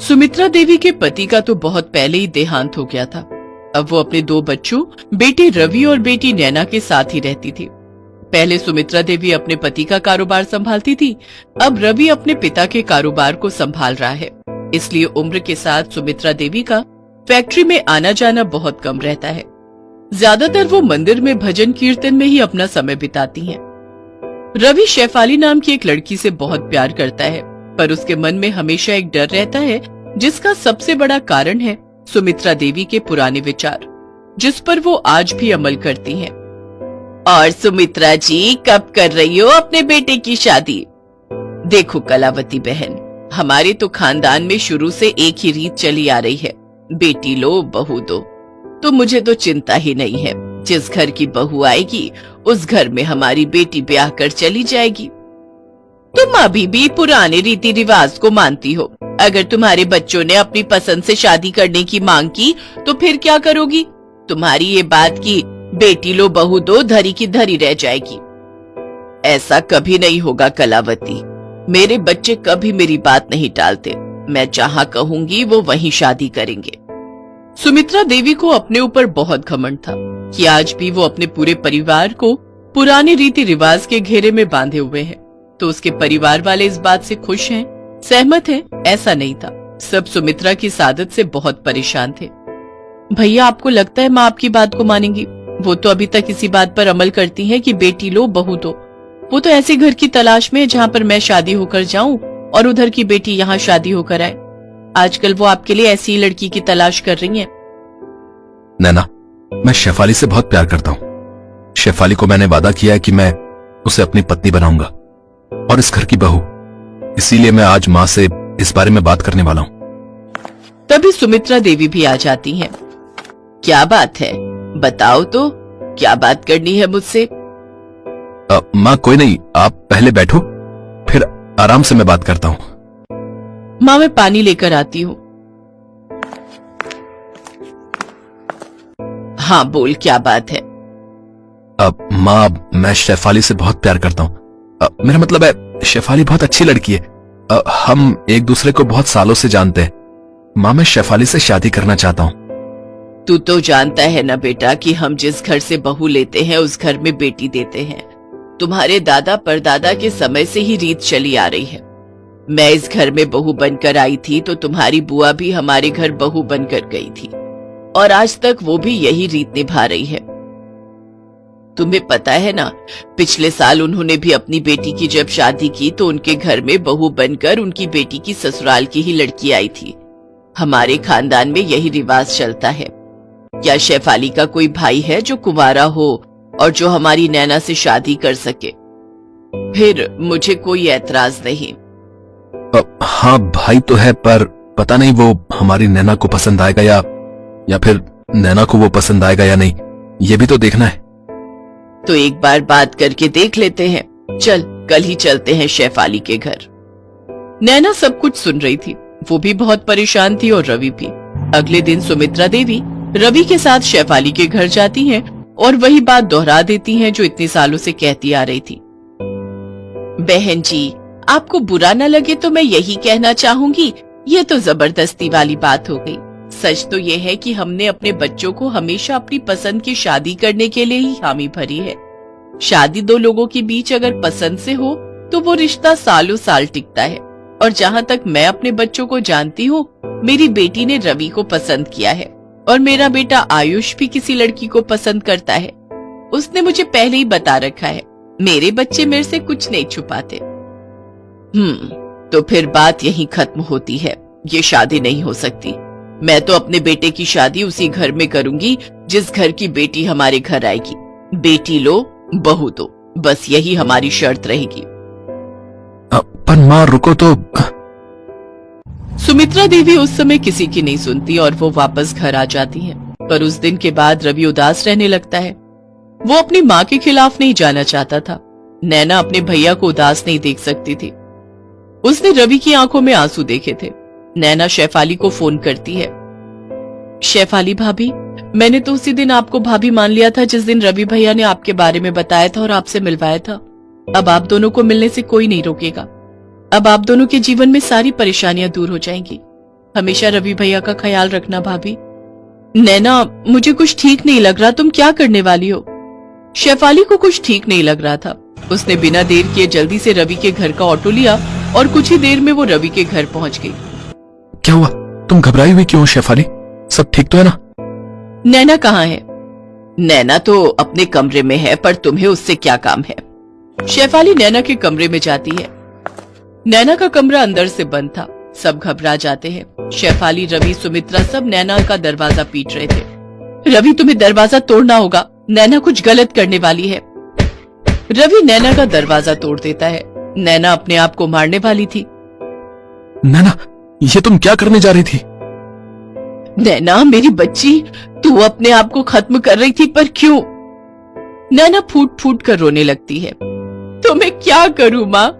सुमित्रा देवी के पति का तो बहुत पहले ही देहांत हो गया था। अब वो अपने 2 बच्चों, बेटे रवि और बेटी नैना के साथ ही रहती थी। पहले सुमित्रा देवी अपने पति का कारोबार संभालती थी, अब रवि अपने पिता के कारोबार को संभाल रहा है। इसलिए उम्र के साथ सुमित्रा देवी का फैक्ट्री में आना जाना बहुत कम रहता है। ज्यादातर वो मंदिर में भजन कीर्तन में ही अपना समय बिताती हैं। रवि शेफाली नाम की एक लड़की से बहुत प्यार करता है, पर उसके मन में हमेशा एक डर रहता है, जिसका सबसे बड़ा कारण है सुमित्रा देवी के पुराने विचार, जिस पर वो आज भी अमल करती हैं। और सुमित्रा जी, कब कर रही हो अपने बेटे की शादी? देखो कलावती बहन, हमारे तो खानदान में शुरू से एक ही रीत चली आ रही है, बेटी लो बहू दो। तो मुझे तो चिंता ही नहीं है, जिस घर की बहू आएगी उस घर में हमारी बेटी ब्याह कर चली जाएगी। तुम अभी भी पुराने रीति रिवाज को मानती हो। अगर तुम्हारे बच्चों ने अपनी पसंद से शादी करने की मांग की तो फिर क्या करोगी? तुम्हारी ये बात की बेटी लो बहू दो धरी की धरी रह जाएगी। ऐसा कभी नहीं होगा कलावती, मेरे बच्चे कभी मेरी बात नहीं टालते। मैं जहाँ कहूंगी वो वहीं शादी करेंगे। सुमित्रा देवी को अपने ऊपर बहुत घमंड था कि आज भी वो अपने पूरे परिवार को पुराने रीति रिवाज के घेरे में बांधे हुए हैं। तो उसके परिवार वाले इस बात से खुश हैं, सहमत हैं? ऐसा नहीं था। सब सुमित्रा की सादत से बहुत परेशान थे। भैया, आपको लगता है माँ आपकी बात को मानेंगी? वो तो अभी तक इसी बात पर अमल करती हैं कि बेटी लो बहू दो। वो तो ऐसे घर की तलाश में है जहाँ पर मैं शादी होकर जाऊं और उधर की बेटी यहाँ शादी होकर आए। आजकल वो आपके लिए ऐसी लड़की की तलाश कर रही है। नैना, मैं शेफाली से बहुत प्यार करता हूँ। शेफाली को मैंने वादा किया है कि मैं उसे अपनी पत्नी बनाऊंगा और इस घर की बहू। इसीलिए मैं आज माँ से इस बारे में बात करने वाला हूँ। तभी सुमित्रा देवी भी आ जाती हैं। क्या बात है, बताओ तो, क्या बात करनी है मुझसे? माँ कोई नहीं, आप पहले बैठो, फिर आराम से मैं बात करता हूँ। माँ मैं पानी लेकर आती हूँ। हाँ बोल, क्या बात है? माँ, मैं शेफाली से बहुत प्यार करता हूँ। मेरा मतलब है, शेफाली बहुत अच्छी लड़की है। हम एक दूसरे को बहुत सालों से जानते हैं। माँ, मैं शेफाली से शादी करना चाहता हूँ। तू तो जानता है ना बेटा कि हम जिस घर से बहू लेते हैं उस घर में बेटी देते हैं। तुम्हारे दादा परदादा के समय से ही रीत चली आ रही है। मैं इस घर में बहू बनकर आई थी तो तुम्हारी बुआ भी हमारे घर बहू बनकर गई थी, और आज तक वो भी यही रीत निभा रही है। तुम्हें पता है ना, पिछले साल उन्होंने भी अपनी बेटी की जब शादी की तो उनके घर में बहू बनकर उनकी बेटी की ससुराल की ही लड़की आई थी। हमारे खानदान में यही रिवाज चलता है। क्या शेफाली का कोई भाई है जो कुंवारा हो और जो हमारी नैना से शादी कर सके? फिर मुझे कोई ऐतराज नहीं। हाँ भाई तो है, पर पता नहीं वो हमारी नैना को पसंद आएगा या फिर नैना को वो पसंद आएगा या नहीं, ये भी तो देखना है। तो एक बार बात करके देख लेते हैं। चल, कल ही चलते हैं शेफाली के घर। नैना सब कुछ सुन रही थी, वो भी बहुत परेशान थी और रवि भी। अगले दिन सुमित्रा देवी रवि के साथ शेफाली के घर जाती हैं और वही बात दोहरा देती हैं जो इतने सालों से कहती आ रही थी। बहन जी, आपको बुरा न लगे तो मैं यही कहना चाहूंगी, ये तो जबरदस्ती वाली बात हो गई। सच तो ये है कि हमने अपने बच्चों को हमेशा अपनी पसंद की शादी करने के लिए ही हामी भरी है। शादी 2 लोगों के बीच अगर पसंद से हो तो वो रिश्ता सालों साल टिकता है। और जहाँ तक मैं अपने बच्चों को जानती हूँ, मेरी बेटी ने रवि को पसंद किया है और मेरा बेटा आयुष भी किसी लड़की को पसंद करता है। उसने मुझे पहले ही बता रखा है। मेरे बच्चे मेरे से कुछ नहीं छुपाते। तो फिर बात यहीं खत्म होती है। ये शादी नहीं हो सकती। मैं तो अपने बेटे की शादी उसी घर में करूंगी जिस घर की बेटी हमारे घर आएगी। बेटी लो बहू दो, बस यही हमारी शर्त रहेगी। पर माँ रुको तो। सुमित्रा देवी उस समय किसी की नहीं सुनती और वो वापस घर आ जाती है। पर उस दिन के बाद रवि उदास रहने लगता है। वो अपनी माँ के खिलाफ नहीं जाना चाहता था। नैना अपने भैया को उदास नहीं देख सकती थी। उसने रवि की आंखों में आंसू देखे थे। नैना शेफाली को फोन करती है। शेफाली भाभी, मैंने तो उसी दिन आपको भाभी मान लिया था जिस दिन रवि भैया ने आपके बारे में बताया था और आपसे मिलवाया था। अब आप दोनों को मिलने से कोई नहीं रोकेगा। अब आप दोनों के जीवन में सारी परेशानियां दूर हो जाएंगी। हमेशा रवि भैया का ख्याल रखना भाभी। नैना, मुझे कुछ ठीक नहीं लग रहा, तुम क्या करने वाली हो? शेफाली को कुछ ठीक नहीं लग रहा था। उसने बिना देर किए जल्दी से रवि के घर का ऑटो लिया और कुछ ही देर में वो रवि के घर पहुंच गई। क्या हुआ? तुम घबराई हुई क्यों हो शेफाली? सब ठीक तो है ना? नैना कहाँ है? नैना तो अपने कमरे में है, पर तुम्हें उससे क्या काम है? शेफाली नैना के कमरे में जाती है। नैना का कमरा अंदर से बंद था। सब घबरा जाते हैं। शेफाली, रवि, सुमित्रा सब नैना का दरवाजा पीट रहे थे। रवि, तुम्हें दरवाजा तोड़ना होगा, नैना कुछ गलत करने वाली है। रवि नैना का दरवाजा तोड़ देता है। नैना अपने आप को मारने वाली थी। नैना, ये तुम क्या करने जा रही थी? नैना मेरी बच्ची, तू अपने आप को खत्म कर रही थी, पर क्यों? नैना फूट फूट कर रोने लगती है। तो मैं क्या करूं माँ,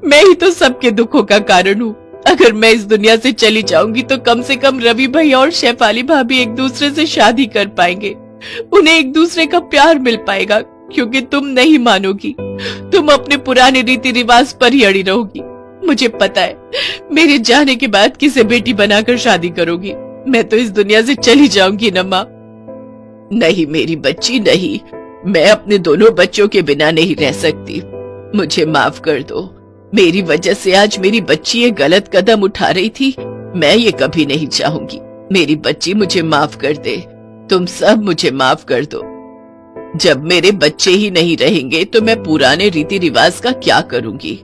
मैं ही तो सबके दुखों का कारण हूँ। अगर मैं इस दुनिया से चली जाऊंगी तो कम से कम रवि भैया और शेफाली भाभी एक दूसरे से शादी कर पाएंगे। उन्हें एक दूसरे का प्यार मिल पाएगा, क्योंकि तुम नहीं मानोगी, तुम अपने पुराने रीति रिवाज पर ही अड़ी रहोगी। मुझे पता है मेरे जाने के बाद किसे बेटी बनाकर शादी करोगी। मैं तो इस दुनिया से चली जाऊंगी न माँ। नहीं मेरी बच्ची, नहीं, मैं अपने दोनों बच्चों के बिना नहीं रह सकती। मुझे माफ कर दो। मेरी वजह से आज मेरी बच्ची ये गलत कदम उठा रही थी। मैं ये कभी नहीं चाहूंगी। मेरी बच्ची, मुझे माफ कर दे। तुम सब मुझे माफ कर दो। जब मेरे बच्चे ही नहीं रहेंगे तो मैं पुराने रीति रिवाज का क्या करूंगी?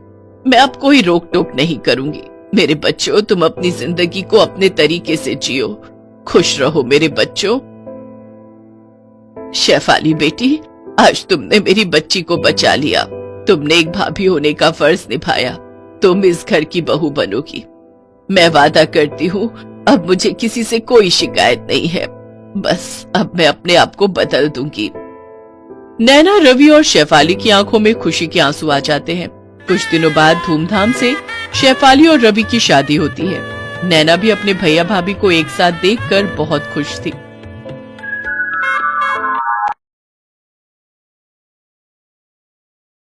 मैं अब कोई रोक टोक नहीं करूंगी। मेरे बच्चों, तुम अपनी जिंदगी को अपने तरीके से जियो। खुश रहो मेरे बच्चों। शेफाली बेटी, आज तुमने मेरी बच्ची को बचा लिया। तुमने एक भाभी होने का फर्ज निभाया। तुम इस घर की बहू बनोगी। मैं वादा करती हूँ, अब मुझे किसी से कोई शिकायत नहीं है। बस अब मैं अपने आप को बदल दूंगी। नैना, रवि और शेफाली की आंखों में खुशी के आंसू आ जाते हैं। कुछ दिनों बाद धूमधाम से शेफाली और रवि की शादी होती है। नैना भी अपने भैया भाभी को एक साथ देखकर बहुत खुश थी।